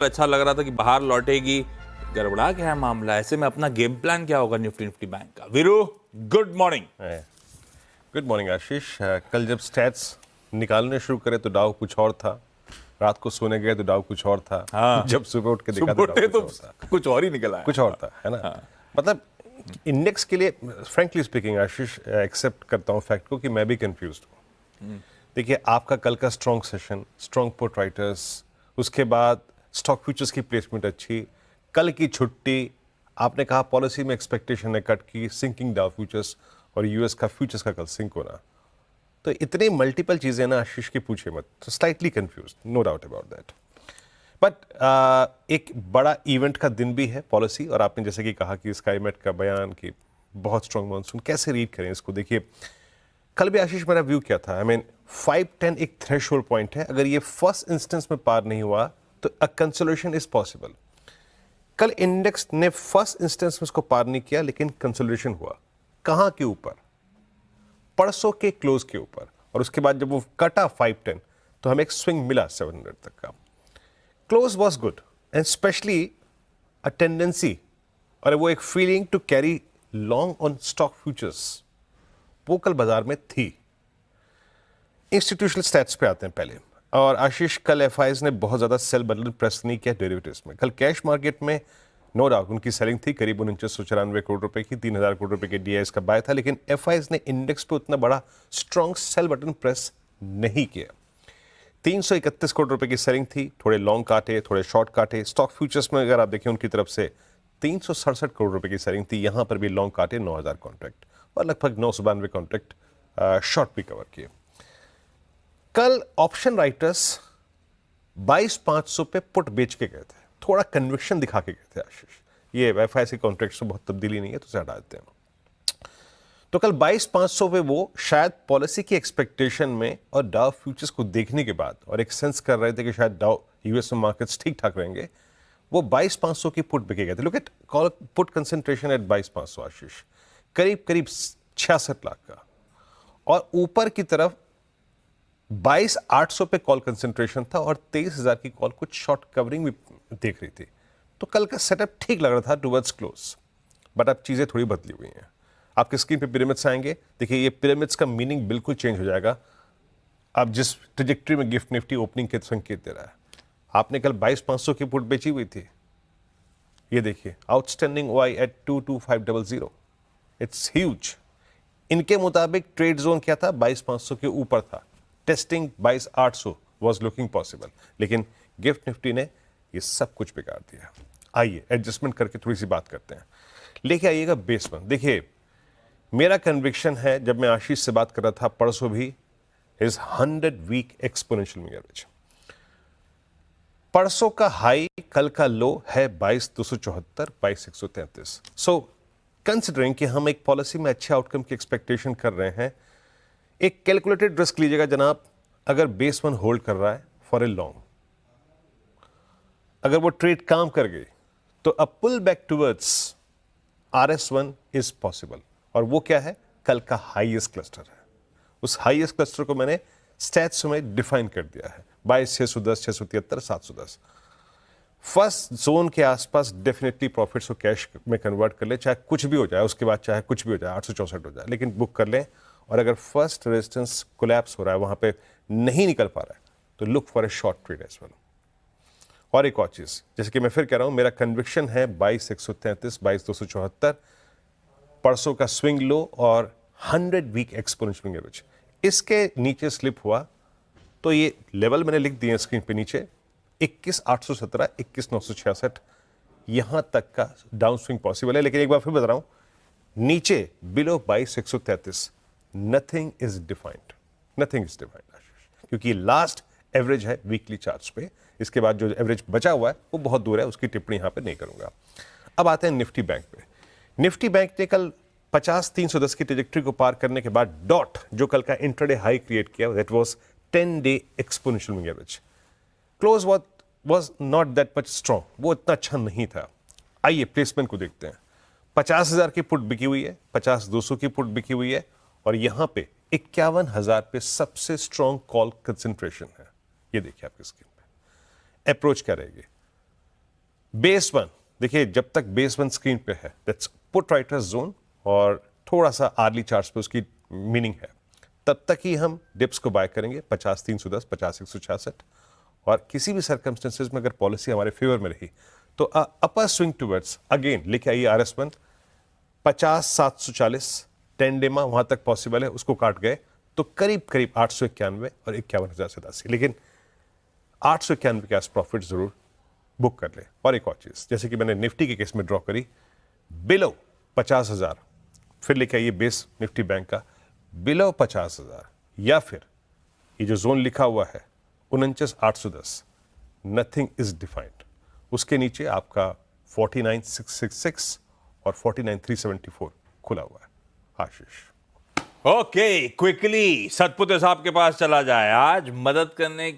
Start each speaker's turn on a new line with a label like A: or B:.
A: अच्छा लग रहा था कि बाहर लौटेगी, गड़बड़ा गया है मामला। ऐसे में अपना गेम प्लान क्या होगा निफ्टी बैंक का? Veeru, good morning.
B: Good morning Ashish. कल जब स्टैट्स निकालने शुरू करे तो डाउ कुछ और था, रात को सोने गए तो डाउ कुछ और था।
A: हाँ।
B: जब सुबह उठ के देखा
A: सुबह
B: तो
A: उठे
B: डाउ
A: तो
B: कुछ और था,
A: कुछ और ही निकल आया।
B: कुछ और था, है ना। मतलब इंडेक्स के लिए फ्रैंकली स्पीकिंग आशीष, एक्सेप्ट करता हूँ फैक्ट को कि मैं भी कंफ्यूज्ड हूँ। देखिए, आपका कल का strong session, strong put writers, उसके बाद स्टॉक फ्यूचर्स की प्लेसमेंट अच्छी, कल की छुट्टी, आपने कहा पॉलिसी में एक्सपेक्टेशन ने कट की, सिंकिंग डाउ फ्यूचर्स और यूएस का फ्यूचर्स का कल सिंक होना, तो इतनी मल्टीपल चीजें ना आशीष की पूछे मत, तो slightly confuse, no doubt about that. But एक बड़ा इवेंट का दिन भी है पॉलिसी, और आपने जैसे कि कहा कि स्काईमेट का बयान कि बहुत स्ट्रॉन्ग मॉनसून, कैसे रीड करें इसको? देखिए, कल भी आशीष मेरा व्यू क्या था, आई मीन 510 एक थ्रेशोल्ड पॉइंट है, अगर ये फर्स्ट इंस्टेंस में पार नहीं हुआ तो अ कंसोलिडेशन इज पॉसिबल। कल इंडेक्स ने फर्स्ट इंस्टेंस में इसको पार नहीं किया, लेकिन कंसोलिडेशन हुआ। कहां के ऊपर? परसों के क्लोज के ऊपर, और उसके बाद जब वो कटा 510 तो हमें एक स्विंग मिला 700 तक का। Close was good and especially a tendency और वो एक feeling to carry long on stock futures वो कल बाजार में थी। इंस्टीट्यूशनल स्टैट्स पे आते हैं पहले, और आशीष कल एफआईज ने बहुत ज्यादा सेल बटन प्रेस नहीं किया डेरिवेटिव्स में। कल कैश मार्केट में नो डाउट उनकी सेलिंग थी, करीब 4994 करोड़ रुपए की, 3000 करोड़ रुपए के डीआईएस का बाय था, लेकिन एफआईज ने इंडेक्स पे उतना बड़ा स्ट्रॉन्ग सेल बटन प्रेस नहीं किया। 331 करोड़ रुपए की सेलिंग थी, थोड़े लॉन्ग काटे, थोड़े शॉर्ट काटे। स्टॉक फ्यूचर्स में अगर आप देखें उनकी तरफ से 367 करोड़ रुपए की सेलिंग थी, यहां पर भी लॉन्ग काटे 9000 कॉन्ट्रैक्ट, और लगभग 992 कॉन्ट्रैक्ट शॉर्ट भी कवर किए। कल ऑप्शन राइटर्स 22,500 पे पुट बेच के गए थे, थोड़ा कन्विक्शन दिखा के गए थे आशीष। ये एफआईसी कॉन्ट्रैक्ट में बहुत तब्दीली नहीं है तो उसे हटा देते हैं। तो कल 22,500 पे वो शायद पॉलिसी की एक्सपेक्टेशन में और डाउ फ्यूचर्स को देखने के बाद, और एक सेंस कर रहे थे कि शायद डाउ यूएस में मार्केट्स ठीक ठाक रहेंगे, वो 22,500 की पुट बिके गए थे। Look at call put concentration at 22,500 Ashish, करीब करीब 66 लाख का, और ऊपर की तरफ 22,800 पे कॉल कंसेंट्रेशन था, और 23,000 की कॉल कुछ शॉर्ट कवरिंग भी देख रही थी। तो कल का सेटअप ठीक लग रहा था टुवर्ड्स क्लोज, बट अब चीजें थोड़ी बदली हुई हैं। आपके स्क्रीन पे पिरामिड्स आएंगे, देखिए ये पिरामिड्स का मीनिंग बिल्कुल चेंज हो जाएगा। अब जिस ट्रेजेक्टरी में गिफ्ट निफ्टी ओपनिंग के संकेत दे रहा है, आपने कल 22,500 की पुट बेची हुई थी, ये देखिए outstanding OI at 22500, it's huge. इनके मुताबिक ट्रेड जोन क्या था? 22,500 के ऊपर था, टेस्टिंग 22,800 वाज लुकिंग पॉसिबल, लेकिन गिफ्ट निफ्टी ने ये सब कुछ बिगाड़ दिया। आइए एडजस्टमेंट करके थोड़ी सी बात करते हैं। लेके आइएगा बेस पर। देखिए, मेरा कन्विक्शन है, जब मैं आशीष से बात कर रहा था परसों भी, is 100 week exponential moving average. परसों का हाई, कल का लो है 22,274, 22,133। सो कंसिडरिंग कि हम एक पॉलिसी में अच्छे आउटकम की एक्सपेक्टेशन कर रहे हैं, एक कैलकुलेटेड रिस्क लीजिएगा जनाब। अगर बेस वन होल्ड कर रहा है फॉर ए लॉन्ग, अगर वो ट्रेड काम कर गई तो a pull back towards RS1 is possible. और वो क्या है? कल का हाईएस्ट क्लस्टर है। उस हाईएस्ट क्लस्टर को मैंने स्टैट्स में डिफाइन कर दिया है, 22,610, 673, 710। फर्स्ट जोन के आसपास डेफिनेटली प्रॉफिट्स को कैश में कन्वर्ट कर ले, चाहे कुछ भी हो जाए, उसके बाद चाहे कुछ भी हो जाए, 864 हो जाए, लेकिन बुक कर लें। और अगर फर्स्ट रेजिस्टेंस कोलैप्स हो रहा है, वहां पे नहीं निकल पा रहा है, तो look for a short trade as well. और एक और चीज, जैसे कि मैं फिर कह रहा हूं, मेरा कन्विक्शन है 22,133, 22,274, परसों का स्विंग लो और 100 वीक एक्सपोनेंशियल एवरेज, इसके नीचे स्लिप हुआ तो ये लेवल मैंने लिख दिए स्क्रीन पे नीचे, 21,817, 21,966, यहां तक का डाउन स्विंग पॉसिबल है। लेकिन एक बार फिर बता रहा हूं, नीचे below 22,133 nothing is defined, nothing is defined, क्योंकि लास्ट एवरेज है वीकली चार्ट्स पे। इसके बाद जो एवरेज बचा हुआ है वो बहुत दूर है, उसकी टिप्पणी यहां पे नहीं करूंगा। अब आते हैं निफ्टी बैंक पे। निफ्टी बैंक ने कल 50,310 की ट्रेजेक्टरी को पार करने के बाद डॉट जो कल का इंट्राडे हाई क्रिएट किया, that was 10-day exponential moving average. Close was not that much strong, वो इतना अच्छा नहीं था। आइए प्लेसमेंट को देखते हैं। 50,000 की पुट बिकी हुई है, 50,200 की पुट बिकी हुई है, और यहां पे 51,000 पे सबसे स्ट्रॉन्ग कॉल कंसेंट्रेशन है। ये देखिए आपकी स्क्रीन पे। अप्रोच क्या रहेगी? बेस वन, देखिए जब तक बेस वन स्क्रीन पे है दैट्स पुट राइटर्स जोन और थोड़ा सा आर्ली चार्ट्स पे उसकी मीनिंग है, तब तक ही हम डिप्स को बाय करेंगे 50 310, 50 166। और किसी भी सर्कमस्टेंसेज में अगर पॉलिसी हमारे फेवर में रही तो अपर स्विंग टुवर्ड्स अगेन लेके आइए RS1 50 740 10 डेमा वहां तक पॉसिबल है, उसको काट गए तो करीब करीब 891 और 51,087, लेकिन 891 के आस प्रॉफिट जरूर बुक कर ले। और एक और चीज, जैसे कि मैंने निफ्टी के केस में ड्रॉ करी बिलो 50,000, फिर लेके आइए बेस निफ्टी बैंक का बिलो 50,000, या फिर ये जो जोन लिखा हुआ है 49,810, नथिंग इज डिफाइंड, उसके नीचे आपका 49,666 और 49,374 खुला हुआ है। आशीष
A: ओके, क्विकली सतपुते साहब के पास चला जाए आज मदद करने